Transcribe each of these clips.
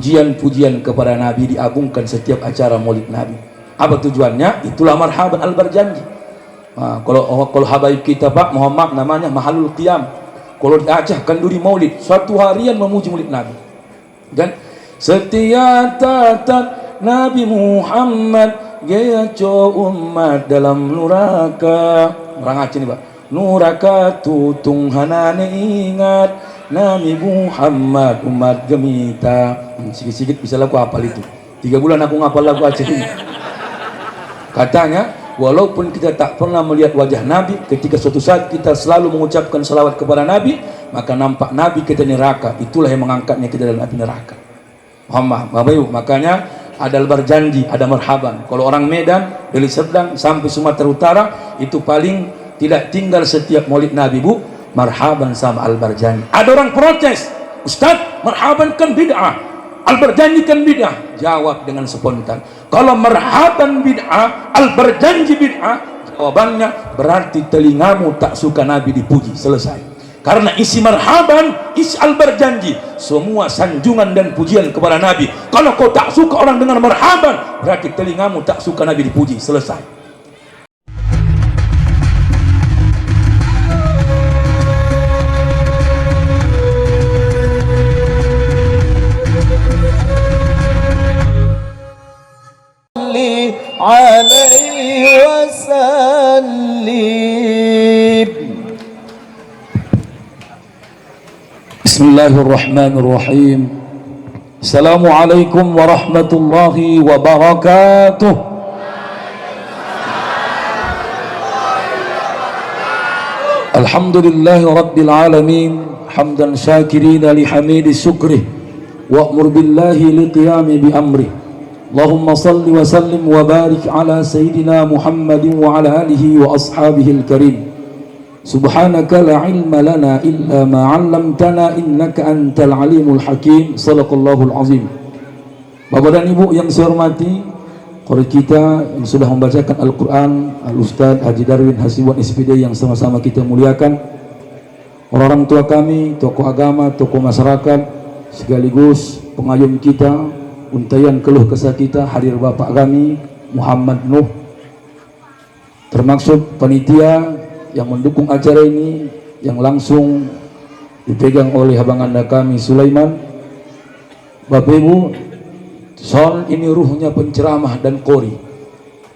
pujian-pujian kepada Nabi diagungkan setiap acara maulid Nabi. Apa tujuannya? Itulah marhaban al-berjanji. Kalau habaib kita Pak, mohon maaf namanya mahalul qiyam. Kalau di Aceh kenduri maulid, suatu harian memuji maulid Nabi. Dan setia tatat Nabi Muhammad gaya co umat dalam nuraka. Orang Aceh nih Pak. Nuraka tutung hanane ingat Nabi Muhammad umat gemita. Sikit-sikit bisa lagu hafal itu. 3 bulan aku ngapal lagu Aceh ini. Katanya, walaupun kita tak pernah melihat wajah Nabi, ketika suatu saat kita selalu mengucapkan salawat kepada Nabi, maka nampak Nabi kita neraka. Itulah yang mengangkatnya kita dalam api neraka. Muhammad, Bapak Ibu, makanya ada berjanji, ada marhaban. Kalau orang Medan, dari Serdang sampai Sumatera Utara, itu paling tidak tinggal setiap maulid Nabi Bu, marhaban sama al-berjanji. Ada orang protes, Ustaz, marhaban kan bid'ah, al-berjanji kan bid'ah. Jawab dengan spontan, kalau marhaban bid'ah, al-berjanji bid'ah, jawabannya berarti telingamu tak suka Nabi dipuji. Selesai. Karena isi marhaban, isi al-berjanji, semua sanjungan dan pujian kepada Nabi. Kalau kau tak suka orang dengan marhaban, berarti telingamu tak suka Nabi dipuji. Selesai. عليه وسلم. بسم الله الرحمن الرحيم. السلام عليكم ورحمة الله وبركاته. الحمد لله رب العالمين حمدا شاكرين لحميد شكره وأمر بالله لقيام بأمره. اللهم صل وسلم وبارك على سيدنا محمد وعلى آله وأصحابه الكريم. سبحانك لا علم لنا إلا ما علمتنا إنك أنت العليم الحكيم. صدق الله العظيم. Bapak dan Ibu yang saya hormati, qari kita yang sudah membacakan Al-Quran, Al-Ustadz Haji Darwin Hasibuan SPD yang sama-sama kita muliakan, orang-orang tua kami, tokoh agama, tokoh masyarakat, sekaligus pengayom kita, untayan keluh kesah kita, hadir Bapak kami Muhammad Nuh, termasuk panitia yang mendukung acara ini yang langsung dipegang oleh abang anda kami Sulaiman. Bapak Ibu, soal ini ruhnya penceramah dan qori.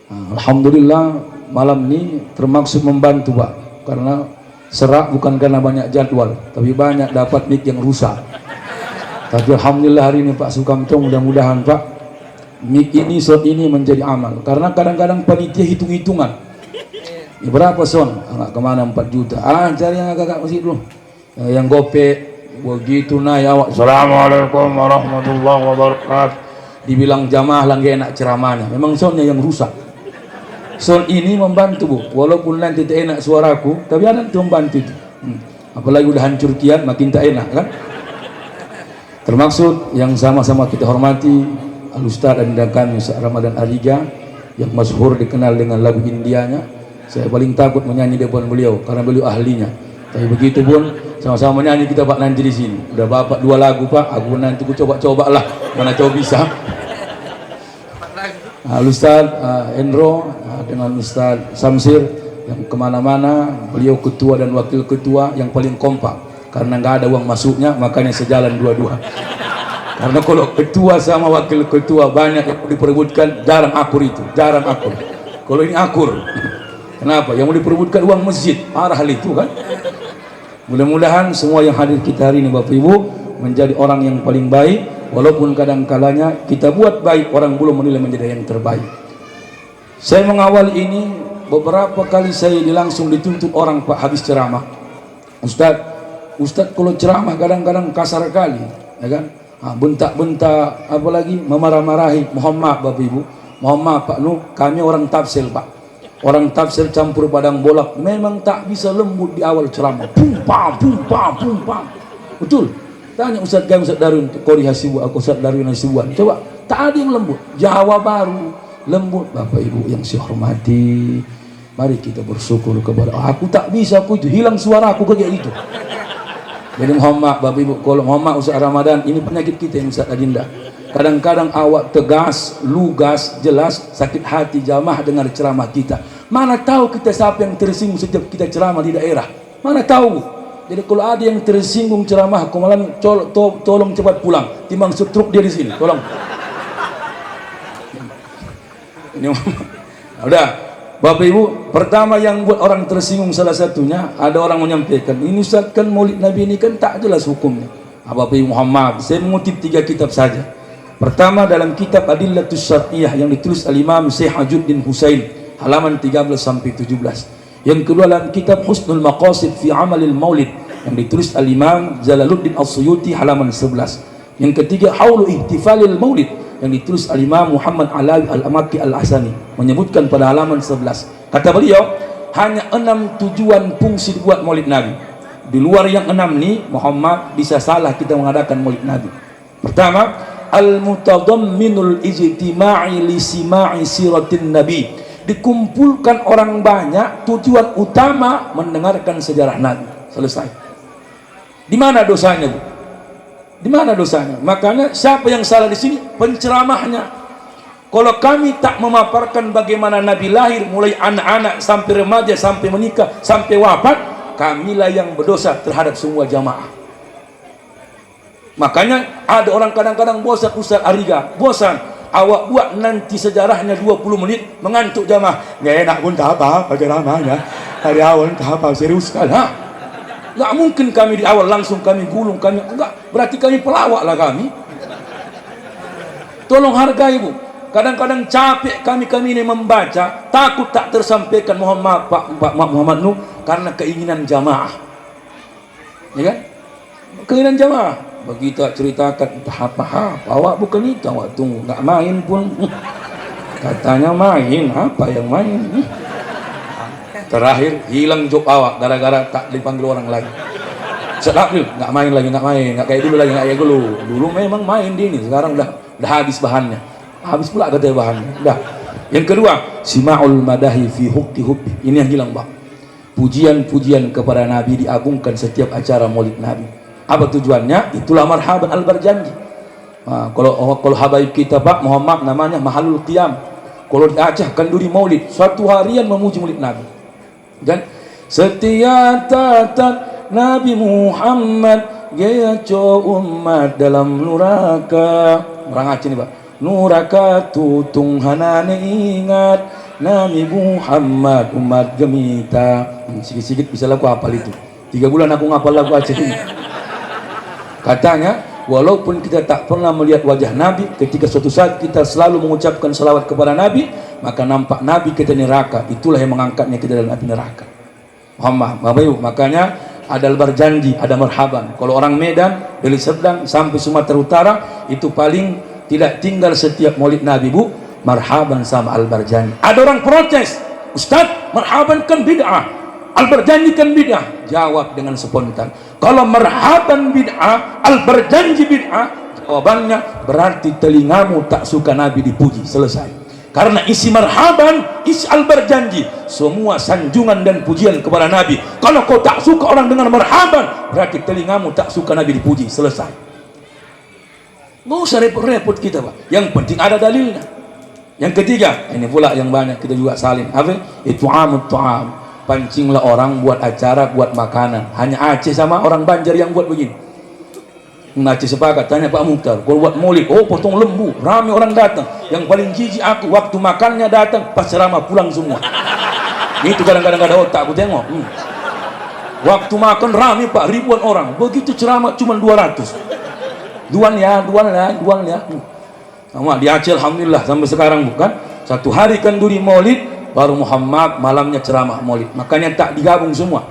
Alhamdulillah malam ini termasuk membantu Pak, karena serak bukan karena banyak jadwal, tapi banyak dapat mic yang rusak. Tapi alhamdulillah hari ini Pak Sukamto, mudah-mudahan Pak mic ini shot ini menjadi amal, karena kadang-kadang panitia hitung-hitungan ini berapa son, enggak kemana 4 juta, cari yang agak-agak masih dulu, yang gopek begitu naik awak Assalamualaikum warahmatullahi wabarakatuh, dibilang jamaah lagi enak ceramahnya, memang soundnya yang rusak. Sound ini membantu Bu, walaupun nanti tak enak suaraku, tapi ada itu membantu itu. Apalagi udah hancur kian makin tak enak kan. Termaksud yang sama-sama kita hormati Al-Ustadz dan kami Ramadan Ariga yang masyhur dikenal dengan lagu Indianya. Saya paling takut menyanyi depan beliau karena beliau ahlinya. Tapi begitu pun sama-sama menyanyi kita Pak nanti di sini. Udah Bapak 2 lagu Pak, aku nanti ku coba-coba lah mana coba bisa. Al-Ustadz Endro dengan Ustadz Samsir yang kemana-mana, beliau ketua dan wakil ketua yang paling kompak. Karena nggak ada uang masuknya, makanya sejalan dua-dua. Karena kalau ketua sama wakil ketua banyak yang diperebutkan, jarang akur itu, jarang akur. Kalau ini akur. Kenapa? Yang mau diperebutkan uang masjid, parah hal itu kan. Mudah-mudahan semua yang hadir kita hari ini Bapak Ibu menjadi orang yang paling baik, walaupun kadang-kalanya kita buat baik, orang belum menilai menjadi yang terbaik. Saya mengawal ini, beberapa kali saya langsung dituntut orang Pak habis ceramah. Ustadz kalau ceramah kadang-kadang kasar kali, ya kan? Bentak-bentak, apalagi memarah-marahi. Mohon maaf Bapak Ibu, mohon maaf Pak Nuh, kami orang tafsir Pak. Orang tafsir campur padang bolak, memang tak bisa lembut di awal ceramah. Pum-pam. Betul. Tanya Ustadz kami, Ustadz Darwin Qori Hasibuan, Ustadz Darwin Hasibuan. Coba, tak ada yang lembut. Jawa baru, lembut. Bapak Ibu yang saya hormati, mari kita bersyukur kepada aku tak bisa, aku itu hilang suara aku kayak gitu. Jadi mohon maaf Bapak Ibu, kalau mohon maaf Ustaz Ramadan, ini penyakit kita yang Ustaz Adinda. Kadang-kadang awak tegas, lugas, jelas, sakit hati jamaah dengar ceramah kita. Mana tahu kita siapa yang tersinggung setiap kita ceramah di daerah? Mana tahu? Jadi kalau ada yang tersinggung ceramah, malam tolong cepat pulang. Timbang setruk dia di sini, tolong. Ini udah, Bapak Ibu, pertama yang buat orang tersinggung salah satunya ada orang menyampaikan, ini Ustaz kan Maulid Nabi ini kan tak jelas hukumnya. Bapak Ibu Muhammad, saya mengutip 3 kitab saja. Pertama dalam kitab Adillatus Syar'iyyah yang ditulis Al-Imam Syekh Hajuddin Husain, halaman 13 sampai 17. Yang kedua dalam kitab Husnul Maqasid fi Amalil Maulid yang ditulis Al-Imam Jalaluddin As-Suyuti, halaman 11. Yang ketiga Haulu Ihtifalil Maulid yang ditulis Al-Imam Muhammad Alawi Al-Amaki Al-Asani, menyebutkan pada halaman 11. Kata beliau, hanya 6 tujuan fungsi buat Maulid Nabi. Di luar yang 6 ini, Muhammad, bisa salah kita mengadakan Maulid Nabi. Pertama, al-mutadamminul ijtima'i li sima'i siratin Nabi. Dikumpulkan orang banyak, tujuan utama mendengarkan sejarah Nabi. Selesai. Di mana dosanya, Bu? Di mana dosanya? Makanya siapa yang salah di sini? Penceramahnya. Kalau kami tak memaparkan bagaimana Nabi lahir, mulai anak-anak sampai remaja, sampai menikah, sampai wafat, kamilah yang berdosa terhadap semua jamaah. Makanya ada orang kadang-kadang bosan, Ustaz Ariga, bosan. Awak buat nanti sejarahnya 20 menit, mengantuk jamaah. Nggak enak pun tak apa ceramahnya. Dari awal tak apa, serius sekali. Nggak mungkin kami di awal langsung kami gulung, kami enggak, berarti kami pelawak lah kami. Tolong hargai, Bu. Kadang-kadang capek kami ini membaca, takut tak tersampaikan, mohon maaf Pak Muhammad Nuh, karena keinginan jamaah. Ya kan? Keinginan jamaah. Begitu ceritakan, entah apa, awak bukan itu, awak tunggu, nggak main pun. Katanya main, apa yang main? Terakhir hilang job awak gara-gara tak dipanggil orang lagi. Sedap nggak main lagi, nggak kayak dulu lagi, nggak kayak dulu. Dulu memang main di ini, sekarang udah habis bahannya, habis pula katanya bahannya. Udah. Yang kedua, sima'ul madahi fi hubbi. Ini yang hilang, Bang. Pujian-pujian kepada Nabi diagungkan setiap acara Maulid Nabi. Apa tujuannya? Itulah marhaban al-barjanji. Kalau habaib kita Pak Muhammad namanya mahalul qiyam. Kalau di Aceh Kanduri Maulid, suatu harian memuji Maulid Nabi. Dan setia tatan Nabi Muhammad gaya co umat dalam nuraka. Orang Aceh nih Pak. Nuraka tutung hanane ingat Nabi Muhammad umat gemita. Sikit-sikit bisa laku hafal itu. 3 bulan aku ngapal lagu Aceh ini. Katanya, walaupun kita tak pernah melihat wajah Nabi, ketika suatu saat kita selalu mengucapkan salawat kepada Nabi, maka nampak Nabi kita neraka. Itulah yang mengangkatnya kita dalam api neraka. Muhammad, Bapak Ibu, makanya ada berjanji, ada marhaban. Kalau orang Medan, dari Serdang sampai Sumatera Utara, itu paling tidak tinggal setiap Maulid Nabi, Bu, marhaban sama al-barjanji. Ada orang protes, Ustaz, marhaban kan bid'ah, al-barjanji kan bid'ah. Jawab dengan spontan, kalau marhaban bid'ah, al-barjanji bid'ah, jawabannya berarti telingamu tak suka Nabi dipuji. Selesai. Karena isi marhaban, isi al-barjanji, semua sanjungan dan pujian kepada Nabi. Kalau kau tak suka orang dengan marhaban, berarti telingamu tak suka Nabi dipuji. Selesai. Nggak usah repot-repot kita, Pak. Yang penting ada dalilnya. Yang ketiga, ini pula yang banyak kita juga salin. Apa? Itu amut tu'am. Pancinglah orang buat acara, buat makanan. Hanya Aceh sama orang Banjar yang buat begini. Aceh sepakat, tanya Pak Mukhtar, kalau buat maulid, oh potong lembu, ramai orang datang. Yang paling jijik aku, waktu makannya datang, pas ceramah pulang semua. Itu kadang-kadang ada otak aku tengok. Waktu makan ramai Pak, ribuan orang. Begitu ceramah cuma 200. Duan ya. Sama di Aceh alhamdulillah sampai sekarang bukan. Satu hari Kanduri maulid, baru Muhammad malamnya ceramah maulid. Makanya tak digabung semua.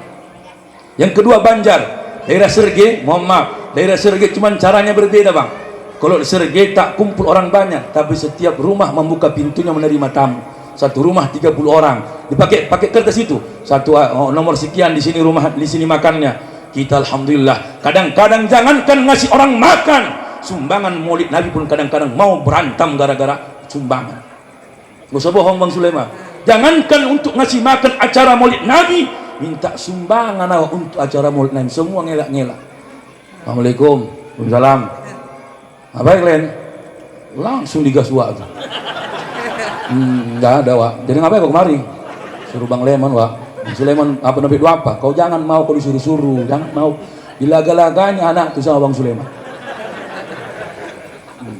Yang kedua Banjar, daerah Serge, mohon maaf. Daerah Serge cuma caranya berbeda, Bang. Kalau di Serge tak kumpul orang banyak, tapi setiap rumah membuka pintunya menerima tamu. Satu rumah 30 orang. Pakai kertas itu. Satu nomor sekian di sini rumah, di sini makannya. Kita alhamdulillah. Kadang-kadang jangankan ngasih orang makan, sumbangan Maulid Nabi pun kadang-kadang mau berantem gara-gara sumbangan. Gak usah bohong Bang Sulaiman. Jangankan untuk ngasih makan acara Maulid Nabi, minta sumbangan untuk acara Maulid Nabi. Semua ngelak-ngelak. Assalamualaikum, waalaikumsalam. Apa yang lain? langsung digas Wak tuh. Nggak ada Wak. Jadi ngapain kok kemari? Suruh Bang Lemon Wak. Bang Sulaiman apa nabi dua apa? Kau jangan mau kau disuruh-suruh, jangan mau. Dilaga-laganya anak tuh sama Bang Sulaiman.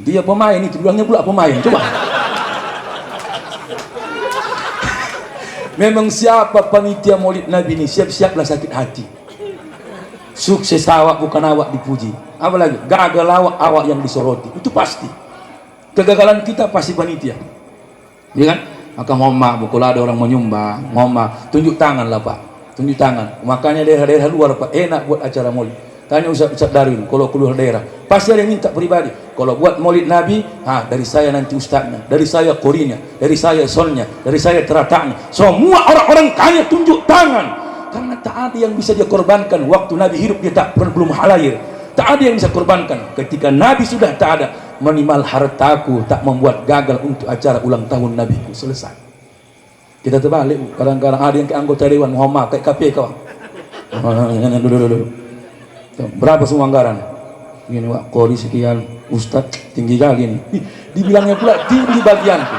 Dia pemain itu, bilangnya pula pemain. Coba. Memang siapa panitia Maulid Nabi ini siap-siaplah sakit hati. Sukses awak bukan awak dipuji. Apalagi gagal awak yang disoroti. Itu pasti. Kegagalan kita pasti panitia. Ya kan? Maka mohon maaf kalau ada orang menyumbang, mohon maaf, tunjuk tangan lah Pak. Tunjuk tangan. Makanya daerah-daerah luar Pak enak buat acara Maulid. Tanya Ustaz Darwin, kalau keluar daerah pasti ada yang minta pribadi. Kalau buat Maulid Nabi, dari saya nanti ustaznya, dari saya korinya, dari saya solnya, dari saya terataknya. Semua orang-orang kaya tunjuk tangan. Karena tak ada yang bisa dia korbankan waktu Nabi hidup, dia tak pernah belum halayir. Tak ada yang bisa korbankan. Ketika Nabi sudah tak ada, minimal hartaku tak membuat gagal untuk acara ulang tahun Nabiku. Selesai. Kita terbalik. Kadang-kadang ada yang ke anggota Dewan Muhammad kayak KPK. Dulu. Berapa semua anggaran? Gini Wak, kori sekian, Ustadz tinggi kali ini. Dibilangnya pula tinggi bagianku.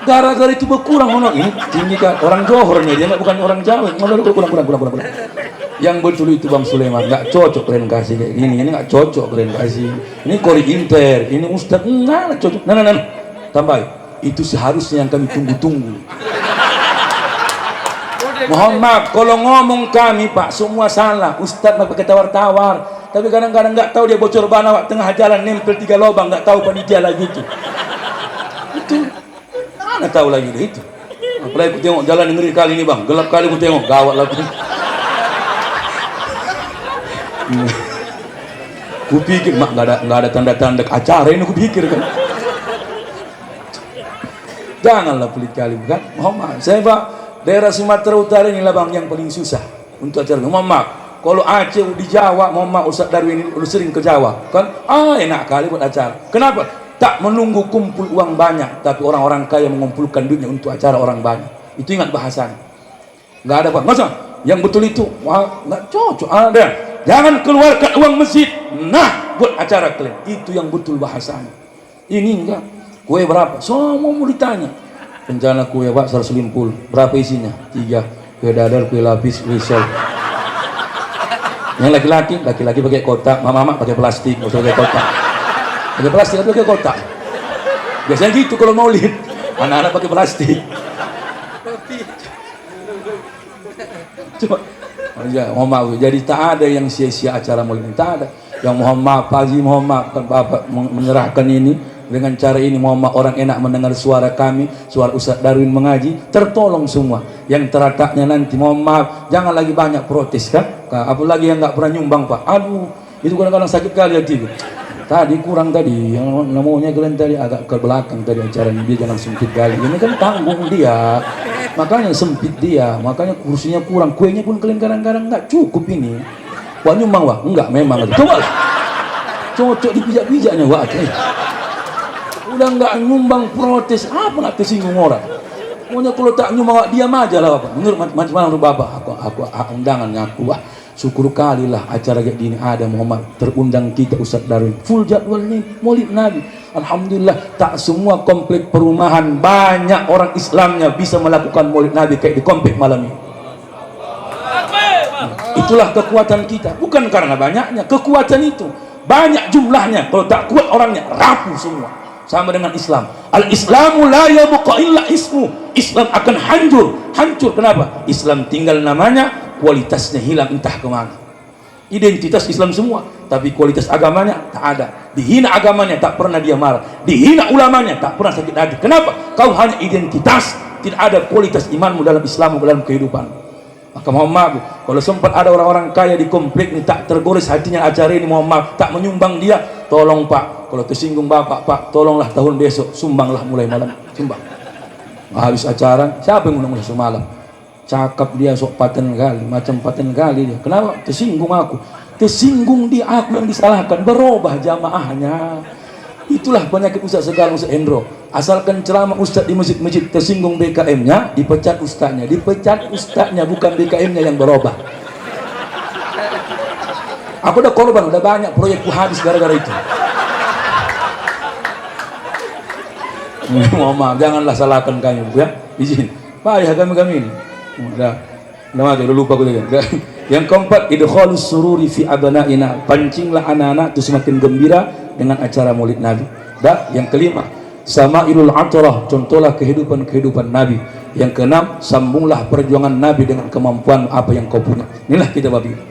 Gara-gara itu berkurang honor ini tinggi kan orang Johornya dia bukan orang Jawa. Kurang. Yang betul itu Bang Sulaiman, nggak cocok kalian kasih kayak gini. Ini nggak cocok kalian kasih. Ini kori inter, ini Ustadz nggak cocok. Nah. Tambah. Itu seharusnya yang kami tunggu-tunggu. Mohon maaf kalau ngomong kami Pak semua salah. Ustadz pakai tawar-tawar, tapi kadang-kadang nggak tahu dia bocor ban awak tengah jalan nempel 3 lubang, nggak tahu panitia lagi itu mana tahu lagi deh itu. Apalagi aku tengok jalan ngeri kali ini Bang, gelap kali aku tengok, gawat lah ku pikir mak nggak ada tanda-tanda acara ini, ku pikir kan. Janganlah pelit kali bukan. Mohon maaf saya Pak, daerah Sumatera Utara inilah Bang yang paling susah untuk acara. Mohon maaf, kalau Aceh di Jawa, mohon maaf Ustaz Darwin ini udah sering ke Jawa kan, enak kali buat acara. Kenapa? Tak menunggu kumpul uang banyak, tapi orang-orang kaya mengumpulkan duitnya untuk acara orang banyak. Itu ingat bahasanya. Nggak ada Pak, masa yang betul itu, wah nggak cocok. Ada, jangan keluarkan uang masjid, nah buat acara kalian. Itu yang betul bahasanya. Ini enggak, kue berapa? Semua mau ditanya. Rencana kue Pak 150, berapa isinya? 3, kue dadar, kue lapis, kue sol. Yang laki-laki pakai kotak, mama pakai plastik, nggak usah pakai kotak. Pakai plastik atau pakai kotak? Biasanya gitu kalau maulid, anak-anak pakai plastik. Coba, mohon maaf, jadi tak ada yang sia-sia acara maulid, tak ada. Yang mohon maaf, Pak Haji, mohon maaf, kan Bapak menyerahkan ini. Dengan cara ini mohon maaf orang enak mendengar suara kami, suara Ustaz Darwin mengaji, tertolong semua. Yang terataknya nanti mohon maaf, jangan lagi banyak protes kan. Apalagi yang nggak pernah nyumbang Pak, aduh itu kadang-kadang sakit kali hatiku. Tadi kurang tadi, yang namanya kalian tadi agak ke belakang tadi acaranya, dia jangan sempit kali. Ini kan tanggung dia, makanya sempit dia, makanya kursinya kurang, kuenya pun kalian kadang-kadang nggak cukup ini. Wah nyumbang Wah, enggak memang. Coba cocok dipijak-pijaknya Wah. Udah nggak nyumbang protes, apa nggak tersinggung orang. Pokoknya kalau tak nyumbang diam aja lah Bapak. Menurut macam mana menurut Bapak? Aku undangan aku Wah. Syukur kali lah acara kayak gini ada Muhammad, terundang kita Ustaz Darwin, full jadwal nih Maulid Nabi. Alhamdulillah tak semua komplek perumahan banyak orang Islamnya bisa melakukan Maulid Nabi kayak di komplek malam ini. Itulah kekuatan kita, bukan karena banyaknya, kekuatan itu banyak jumlahnya. Kalau tak kuat orangnya rapuh semua. Sama dengan Islam. Al-Islamu la yabqa illa ismu. Islam akan hancur. Kenapa? Islam tinggal namanya, kualitasnya hilang entah kemana. Identitas Islam semua, tapi kualitas agamanya tak ada. Dihina agamanya tak pernah dia marah, dihina ulamanya tak pernah sakit hati. Kenapa? Kau hanya identitas, tidak ada kualitas imanmu dalam Islammu, dalam kehidupan. Maka mohon maaf, kalau sempat ada orang-orang kaya di komplek ini tak tergores hatinya acara ini, mohon maaf, tak menyumbang dia, tolong Pak, kalau tersinggung Bapak, Pak, tolonglah tahun besok, sumbanglah mulai malam, sumbang. Habis acara, siapa yang undang semalam? Cakap dia sok paten kali, macam paten kali dia. Kenapa? Tersinggung aku. Tersinggung dia, aku yang disalahkan, berubah jamaahnya. Itulah penyakit Ustaz segala Ustaz Hendro. Asalkan ceramah Ustaz di masjid-masjid tersinggung BKM-nya, dipecat ustaznya. Dipecat ustaznya, bukan BKM-nya yang berubah. Aku udah korban, udah banyak proyekku habis gara-gara itu. Mohon maaf, janganlah salahkan kami Bu ya. Izin. Payah kami ini. Udah lupa aku juga. Yang keempat, idkhalus sururi fi abnaina. Pancinglah anak-anak itu semakin gembira dengan acara Maulid Nabi. Yang kelima, samailul atrah, contohlah kehidupan Nabi. Yang keenam, sambunglah perjuangan Nabi dengan kemampuan apa yang kau punya. Inilah kita Bapak Ibu.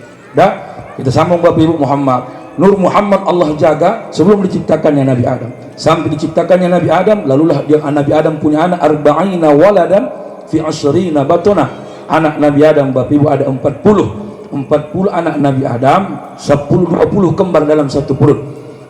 Kita sambung Bapak Ibu Muhammad. Nur Muhammad Allah jaga sebelum diciptakannya Nabi Adam. Sampai diciptakannya Nabi Adam, lalulah Nabi Adam punya anak arba'ina waladan fi asyrina batuna. Anak Nabi Adam Bapak Ibu ada 40 anak Nabi Adam, 10-20 kembar dalam satu perut.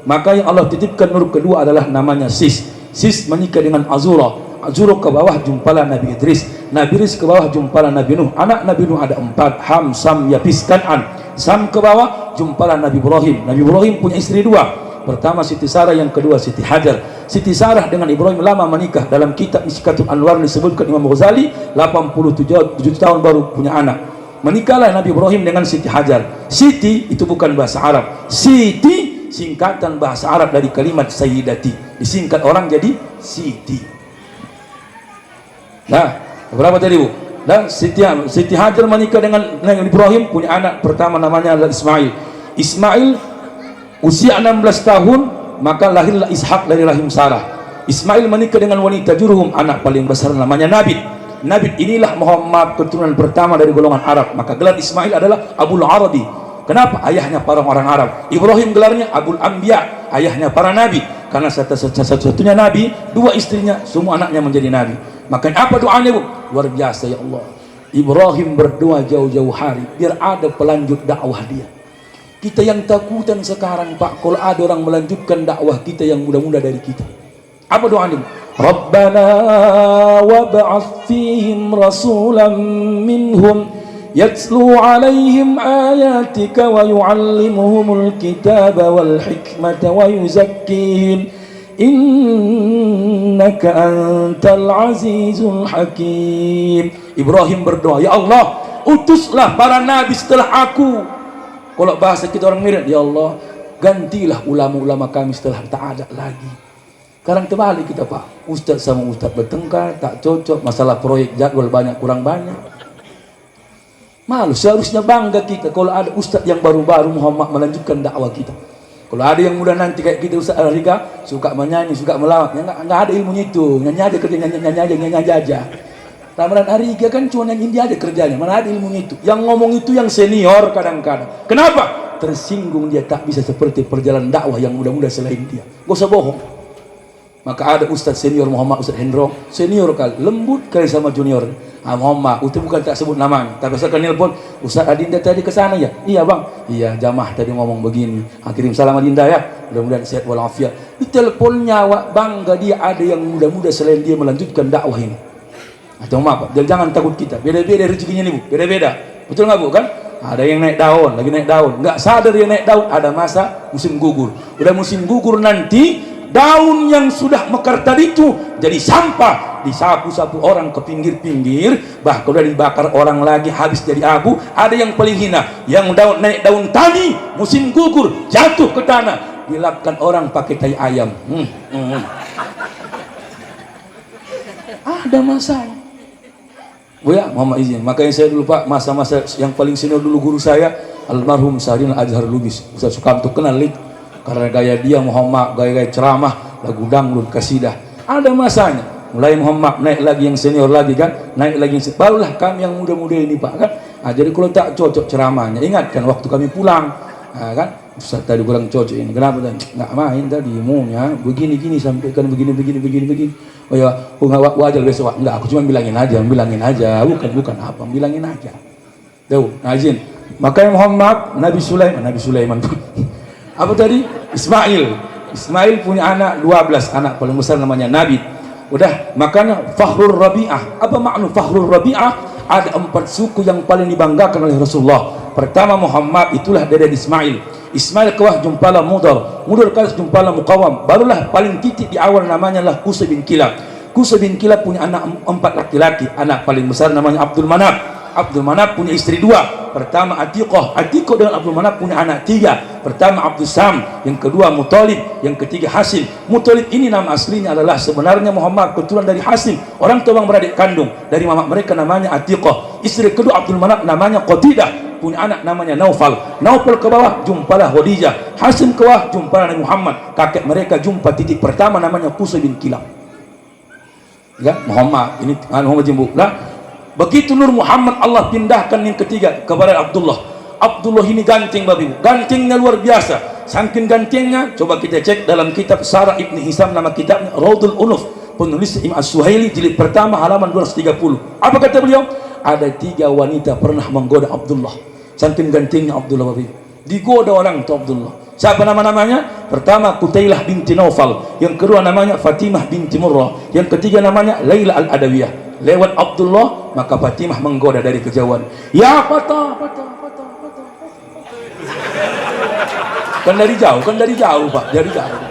Maka yang Allah titipkan nur kedua adalah namanya Sis. Sis menikah dengan Azura. Azura ke bawah jumpalah Nabi Idris. Nabi Idris ke bawah jumpalah Nabi Nuh. Anak Nabi Nuh ada 4, Ham, Sam, Yapis, Kan'an. Sam ke bawah jumpalah Nabi Ibrahim. Nabi Ibrahim punya istri 2. Pertama Siti Sarah, yang kedua Siti Hajar. Siti Sarah dengan Ibrahim lama menikah. Dalam kitab Mishkatul Anwar disebutkan Imam Ghazali 87 tahun baru punya anak. Menikahlah Nabi Ibrahim dengan Siti Hajar. Siti itu bukan bahasa Arab. Siti singkatan bahasa Arab dari kalimat Sayyidati. Disingkat orang jadi Siti. Nah, berapa tadi Bu? Dan Siti Hajar menikah dengan Nabi Ibrahim, punya anak pertama namanya Ismail. Ismail usia 16 tahun, maka lahirlah Ishak dari rahim Sarah. Ismail menikah dengan wanita Jurhum, anak paling besar namanya Nabit. Nabit inilah Muhammad, keturunan pertama dari golongan Arab. Maka gelar Ismail adalah Abul Arabi. Kenapa? Ayahnya para orang Arab. Ibrahim gelarnya Abul Anbiya, ayahnya para nabi. Karena satu-satunya nabi, 2 istrinya, semua anaknya menjadi nabi. Maka apa doanya Bu? Luar biasa ya Allah. Ibrahim berdoa jauh-jauh hari biar ada pelanjut dakwah dia. Kita yang takutan sekarang Pak, kalau ada orang melanjutkan dakwah kita yang muda-muda dari kita. Apa doanya Bu? Rabbana wab'ats fihim rasulan minhum yatlu alaihim ayatika wa yu'allimuhumul kitaba wal hikmata wa yuzakkihim innaka antal azizul hakim. Ibrahim berdoa, ya Allah, utuslah para nabi setelah aku. Kalau bahasa kita orang mirip, ya Allah, gantilah ulama-ulama kami setelah tak ada lagi. Sekarang terbalik kita Pak, ustaz sama ustaz bertengkar, tak cocok, masalah proyek jadwal banyak kurang banyak. Malu, seharusnya bangga kita kalau ada ustaz yang baru-baru Muhammad melanjutkan dakwah kita. Kalau ada yang muda nanti kayak kita Ustaz Rika, suka menyanyi, suka melawat, ya enggak ada ilmunya itu. Nyanyi aja kerja, nyanyi aja. Ramadan Rika kan cuma nyanyi dia aja kerjanya, mana ada ilmunya itu. Yang ngomong itu yang senior kadang-kadang. Kenapa? Tersinggung dia tak bisa seperti perjalanan dakwah yang muda-muda selain dia. Gak usah bohong. Maka ada Ustaz senior Muhammad Ustaz Hendro, senior kali, lembut kali sama junior. Muhammad, itu bukan tak sebut namanya. Tapi saya nelpon, Ustaz Adinda tadi ke sana ya? Iya bang. Iya, jamaah tadi ngomong begini. Kirim salam Adinda ya. Mudah-mudahan sehat walafiat. Di teleponnya awak bangga dia ada yang muda-muda selain dia melanjutkan dakwah ini. Atau maaf, jangan takut kita. Beda-beda rezekinya nih Bu, beda-beda. Betul nggak Bu kan? Ada yang naik daun, lagi naik daun. Nggak sadar dia naik daun, ada masa musim gugur. Udah musim gugur nanti, daun yang sudah mekar tadi itu jadi sampah, disapu-sapu orang ke pinggir-pinggir, bahkan udah dibakar orang lagi habis jadi abu. Ada yang paling hina, yang naik daun tadi musim gugur jatuh ke tanah, dilapkan orang pakai tai ayam. Ada masalah Bu ya, Muhammad izin. Makanya saya dulu Pak, masa-masa yang paling senior dulu guru saya almarhum Sarin Azhar Lubis, Ustaz Sukamto, kenal itu karena gaya dia Muhammad, gaya-gaya ceramah, lagu dangdut, kasidah. Ada masanya, mulai Muhammad naik lagi yang senior lagi kan, naik lagi yang barulah kami yang muda-muda ini Pak kan. Jadi kalau tak cocok ceramahnya, ingatkan waktu kami pulang, kan Ustaz tadi kurang cocok ini, kenapa tadi? Nggak main tadi, maunya begini-gini, sampaikan begini. Oh ya, wajar besok. Enggak, aku cuma bilangin aja, bukan apa, bilangin aja. Tuh, izin. Makanya Muhammad, Nabi Sulaiman. Apa tadi? Ismail punya anak 12, anak paling besar namanya Nabi. Udah, makanya Fakhrul Rabi'ah. Apa makna Fakhrul Rabi'ah? Ada 4 suku yang paling dibanggakan oleh Rasulullah. Pertama Muhammad, itulah dari Ismail. Ismail kawah jumpalah Mudar kawah jumpalah Muqawam. Barulah paling titik di awal namanya lah Qusay bin Kilab. Qusay bin Kilab punya anak 4 laki-laki. Anak paling besar namanya Abdul Manaf. Abdul Manaf punya istri 2. Pertama Atiqah. Atiqah dengan Abdul Manaf punya anak 3. Pertama Abdul Sam, yang kedua Muthalib, yang ketiga Hasim. Muthalib ini nama aslinya adalah sebenarnya Muhammad, keturunan dari Hasim, orang tua beradik kandung. Dari mama mereka namanya Atiqah. Istri kedua Abdul Manaf namanya Qatidah, punya anak namanya Naufal. Naufal ke bawah jumpalah Khadijah. Hasim ke bawah jumpalah Nabi Muhammad. Kakek mereka jumpa titik pertama namanya Qusay bin Kilab. Ya, Muhammad ini Muhammad jembuk lah. Begitu Nur Muhammad Allah pindahkan yang ketiga kepada Abdullah. Abdullah ini ganteng babi, gantengnya luar biasa. Saking gantengnya, coba kita cek dalam kitab Sarah Ibn Hisam, nama kitabnya Raudul Unuf, penulis Imam As-Suhaili, jilid pertama halaman 230. Apa kata beliau? Ada 3 wanita pernah menggoda Abdullah. Saking gantengnya Abdullah babi, digoda orang itu Abdullah. Siapa nama-namanya? Pertama Qutailah binti Naufal, yang kedua namanya Fatimah binti Murrah, yang ketiga namanya Laila al-Adawiyah. Lewat Abdullah maka Fatimah menggoda dari kejauhan. Ya patah. Kan dari jauh Pak, dari jauh.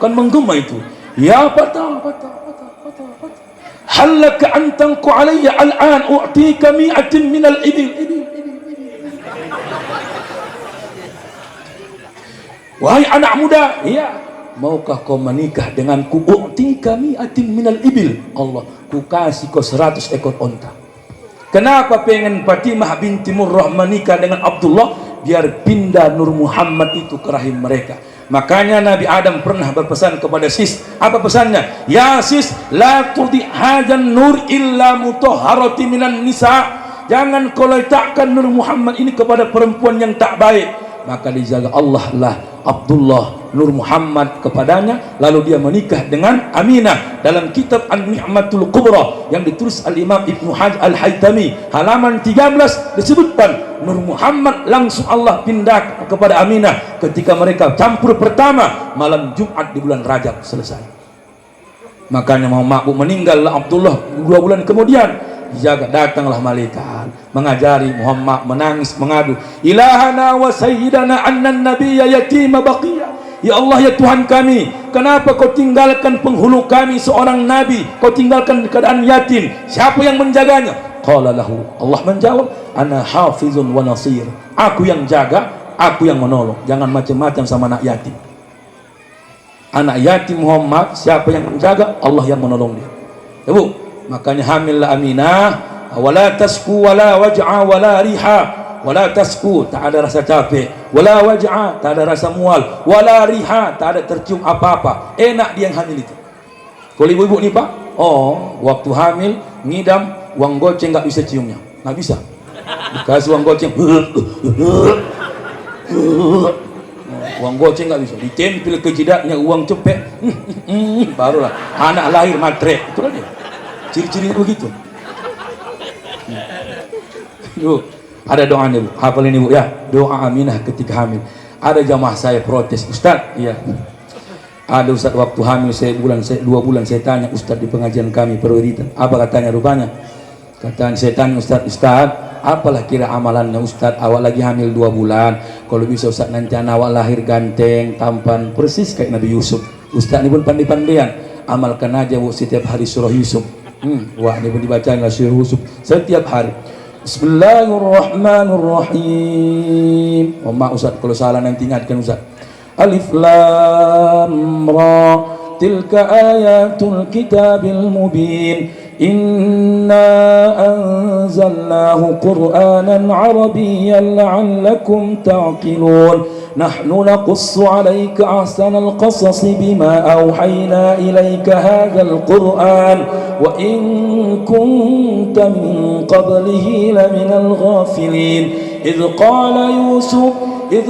Kan menggema itu. Ya patah. Halaka an tanqu alayya al-an u'tika mi'atin min al-ibil. Wahai anak muda, iya, maukah kau menikah denganku? U'tika mi'atin min al-ibil. Allah, ku kasih kau 100 ekor onta. Kenapa pengen Fatimah binti Murrah menikah dengan Abdullah? Biar pindah Nur Muhammad itu ke rahim mereka. Makanya Nabi Adam pernah berpesan kepada sis. Apa pesannya? Ya sis, la turdi hajan nur illa mutahharati minan nisa. Jangan kau letakkan Nur Muhammad ini kepada perempuan yang tak baik. Maka dijaga Allah lah Abdullah Nur Muhammad kepadanya, lalu dia menikah dengan Aminah. Dalam kitab An-Ni'matul Kubra yang ditulis Al-Imam Ibnu Hajj Al-Haytami halaman 13 disebutkan Nur Muhammad langsung Allah pindah kepada Aminah ketika mereka campur pertama malam Jumat di bulan Rajab selesai. Makanya mau makbuk meninggallah Abdullah 2 bulan kemudian. Dijaga, datanglah malaikat mengajari Muhammad, menangis mengadu, ilahana wa sayyidana annan nabiyya yatima baqiya. Ya Allah, ya Tuhan kami, kenapa kau tinggalkan penghulu kami seorang nabi, kau tinggalkan keadaan yatim, siapa yang menjaganya? Qala lahu, Allah menjawab, ana hafizun wa nasir, aku yang jaga, aku yang menolong. Jangan macam-macam sama anak yatim. Anak yatim Muhammad, siapa yang menjaga? Allah yang menolong dia. Ya Bu, makanya hamillah Aminah, wala tasku wala waj'a wala riha. Wala tasku, tak ada rasa capek, wala waj'a, tak ada rasa mual, wala riha, tak ada tercium apa-apa. Enak dia yang hamil itu. Kalau ibu-ibu nih Pak, oh waktu hamil ngidam, uang goceng nggak bisa ciumnya, nggak bisa. Dikasih uang goceng, uang goceng nggak bisa, ditempel ke jidatnya uang cepet, barulah anak lahir matre. Itulah dia ciri-ciri begitu. Bu, ada doanya Bu, hafal ini Bu ya, doa Aminah ketika hamil. Ada jamaah saya protes, Ustaz, iya, ada Ustaz waktu hamil 2 bulan saya tanya Ustaz di pengajian kami Perwiritan, apa katanya? Rupanya katanya, saya tanya Ustaz, apalah kira amalannya Ustaz, awak lagi hamil 2 bulan, kalau bisa Ustaz nanti anak awak lahir ganteng, tampan, persis kayak Nabi Yusuf. Ustaz ini pun pandai-pandaian, amalkan aja Bu setiap hari surah Yusuf. Wah, ini pun dibacain lah surah Yusuf setiap hari. Bismillahirrahmanirrahim. Oh mak Ustaz, kalau salah nanti ingatkan Ustaz. Alif Lam Ra, tilka ayatul kitabil mubin. Inna anzalnahu Qur'anan Arabiyyan la'allakum ta'qilun. نحن نقص عليك أحسن القصص بما أوحينا إليك هذا القرآن وإن كنت من قبله لمن الغافلين إذ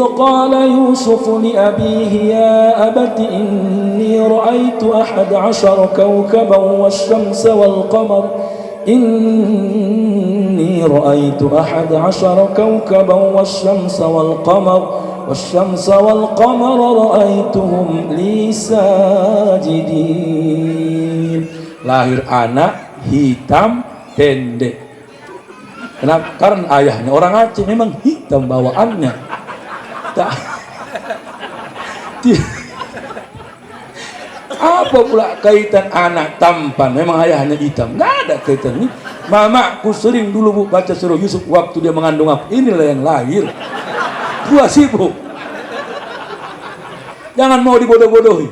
قال يوسف لأبيه يا أبت إني رأيت 11 كوكبا والشمس والقمر إني رأيت 11 كوكبا والشمس والقمر رأيتهم لي ساجدين. Lahir anak hitam pendek. Kenapa? Karena ayahnya orang Aceh, memang hitam bawaannya. Apa pula kaitan anak tampan? Memang ayahnya hitam. Nggak ada kaitan ini. Mamaku sering dulu Bu baca surah Yusuf waktu dia mengandung aku. Inilah yang lahir. Gua sibuk. Jangan mau dibodoh-bodohi.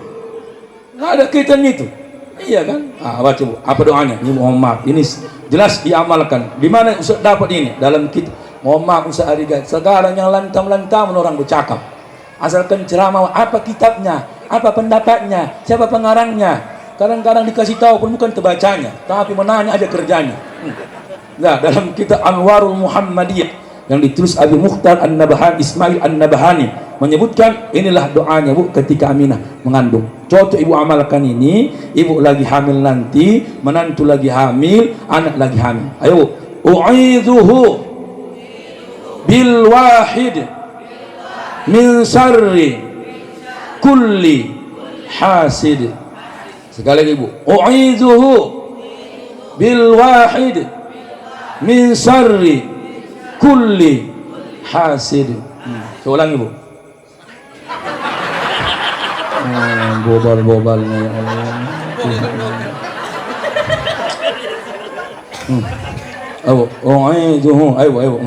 Nggak ada kaitannya itu. Iya kan? Baca Bu. Apa doanya? Ini mohon maaf. Ini jelas diamalkan. Di mana Ustaz dapat ini? Dalam kitab. Mohon maaf Ustaz Arigat. Sekarang yang lantam-lantam orang bercakap. Asalkan ceramah, apa kitabnya? Apa pendapatnya? Siapa pengarangnya? Kadang-kadang dikasih tahu pun bukan terbacanya, tapi menanya aja kerjanya. Nah, dalam kitab Anwarul Muhammadiyah yang ditulis Abi Mukhtar An-Nabahani, Ismail An-Nabahani menyebutkan inilah doanya Bu ketika Aminah mengandung. Cocok ibu amalkan ini. Ibu lagi hamil nanti, menantu lagi hamil, anak lagi hamil. Ayo, u'idzuhu bil wahid min syarri kulli hasid. Sekali lagi Bu, u'idzuhu bil wahid min syarri kulli hasid. Seulang Ibu. Bobal-bobalnya ya Allah. Ayo, u'idzuhu, ayo.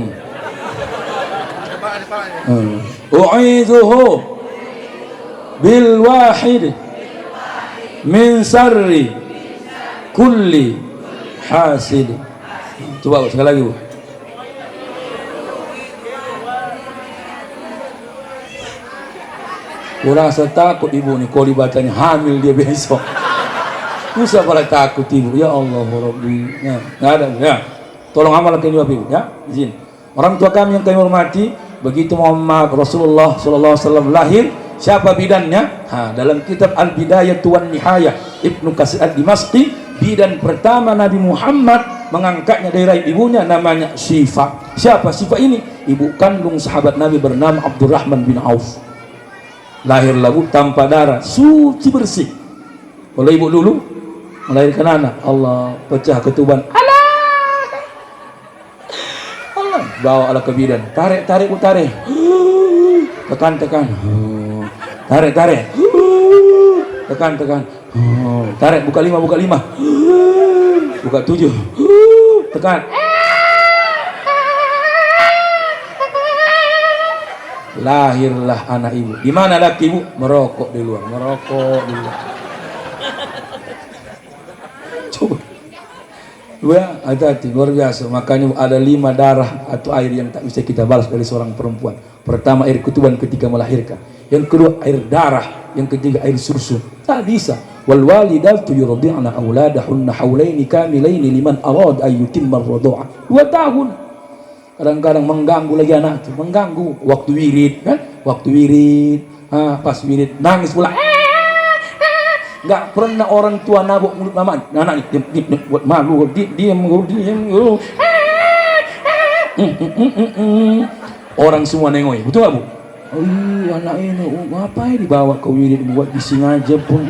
U'idzuhu bil wahid min syarri kulli hasid. Coba sekali lagi Bu. Kurasa takut ibu nih kalau dibacanya hamil dia besok. Usah pada takut ibu. Ya Allah Rabbi. Ya, nggak ada ya. Tolong amalkan juga ibu ya. Izin. Orang tua kami yang kami hormati, begitu Muhammad Rasulullah sallallahu alaihi wasallam lahir, siapa bidannya? Dalam kitab Al-Bidayah wan Nihayah Ibnu Katsir Ad-Dimashqi, bidan pertama Nabi Muhammad mengangkatnya dari rahim ibunya namanya Syifa. Siapa Syifa ini? Ibu kandung sahabat Nabi bernama Abdurrahman bin Auf. Lahirlah Bu tanpa darah, suci bersih. Kalau ibu dulu melahirkan anak, Allah pecah ketuban. Allah bawa ala ke bidan. Tarik Bu, tarik. Tekan. Tarik. Tekan. Tarik, buka 5. Buka 7. Tekan. Lahirlah anak ibu. Di mana laki ibu? Merokok di luar. Coba. Ya, hati-hati, luar biasa. Makanya ada 5 darah atau air yang tak bisa kita balas dari seorang perempuan. Pertama air ketuban ketika melahirkan. Yang kedua air darah. Yang ketiga air susu. Tak bisa. Wal walidatu yurdi'na auladahunna haulaini kamilaini liman arad ay yutimma ar-radha'a. 2 tahun. Kadang-kadang mengganggu lagi anak itu, mengganggu waktu wirid kan, pas wirid nangis pula. Nggak pernah orang tua nabok mulut mama, anak ini buat malu, diam. Orang semua nengoi, betul nggak Bu? Anak ini apa ya dibawa ke wirid buat disengaja pun,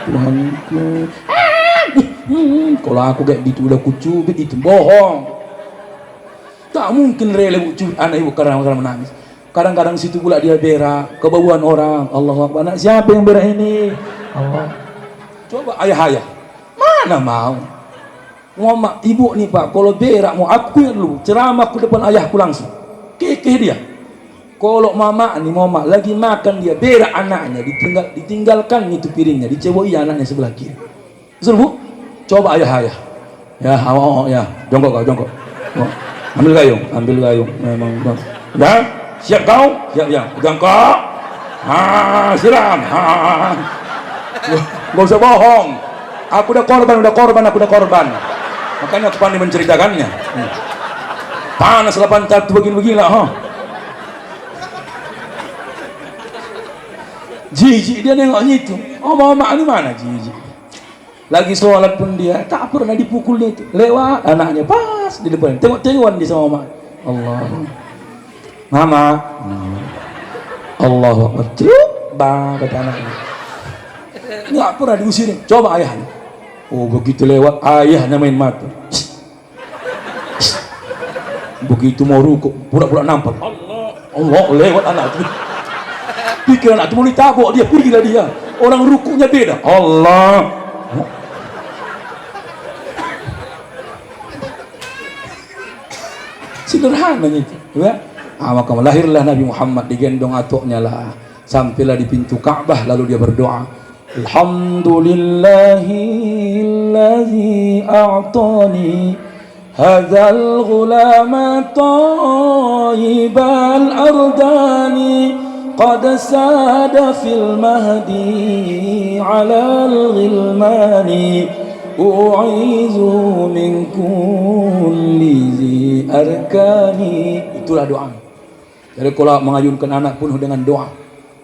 Tuhanku. Kalau aku kayak gitu udah kucubit, itu bohong. Tak mungkin rela Bu cubit anak ibu karena menangis. Kadang-kadang situ pula dia berak, kebauan orang. Allahu Akbar. Anak siapa yang berak ini? Allah. Coba ayah. Mana mau? Ngomong ibu nih Pak, kalau berak mau aku yang dulu ceramah ke depan ayahku langsung. Kekeh dia. Kalau mama nih mama lagi makan dia berak anaknya, ditinggalkan itu piringnya, diceboi anaknya sebelah kiri. Betul Bu? Coba ayah. Ya, ya, jongkok. Ambil gayung. Memang. Dah, siap kau? Siap. Pegang kau. Siram. Gak usah bohong. Aku udah korban. Makanya aku pandai menceritakannya. Panas 81 begini-beginilah. Jijik dia nengoknya itu. Mama ini mana jijik? Lagi sholat pun dia tak pernah dipukulnya itu. Lewat anaknya pas di depan. Tengok-tengokan dia sama mama. Allah. Mama. Allahu Akbar. Kata anaknya. Nggak pernah diusir. Coba ayahnya. Begitu lewat ayahnya main mata. Begitu mau rukuk pura-pura nampak. Allah lewat anak itu. Pikir anak itu mau ditabok dia, pergilah dia. Orang rukuknya beda. Allah. Sederhananya itu, ya. Maka lahirlah Nabi Muhammad digendong atuknya lah, sampailah di pintu Ka'bah lalu dia berdoa, Alhamdulillahillazi a'tani hadzal ghulama thayyibal ardani qad sada fil mahdi 'alal ghilmani u'izu min kulli zi arkani. Itulah doa. Jadi kalau mengayunkan anak pun dengan doa.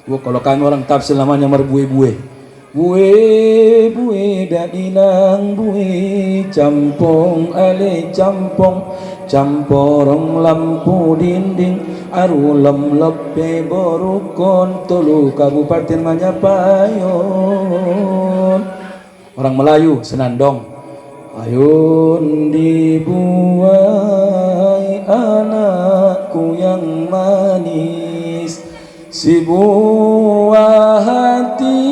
Kalau kami orang tafsir namanya merbue-bue. Bue dak ilang bue campong ale campong camporong lampu dinding arulam lepe borukon tolu Kabupaten Majapayon. Orang Melayu senandong, ayun dibuai anakku yang manis, si buah hati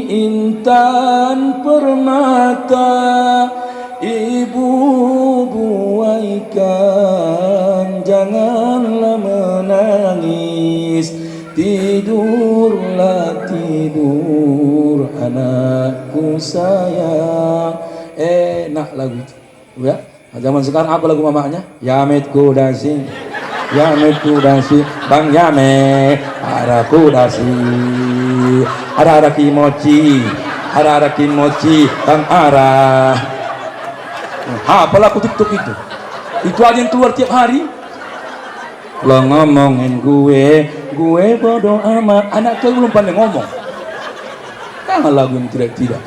intan permata, ibu buaikan janganlah menangis, tidurlah tidur anakku sayang. Enak lagu itu ya. Zaman sekarang apa lagu mamanya? Yamet kudasi, Yamet kudasi, Bang Yamet ada kudasi, ada kimochi, ada kimochi, Bang Ara. Apa lagu TikTok itu? Itu aja yang keluar tiap hari. Lo ngomongin gue bodoh amat. Anak kau belum pandai ngomong. Jangan lagu yang tidak-tidak.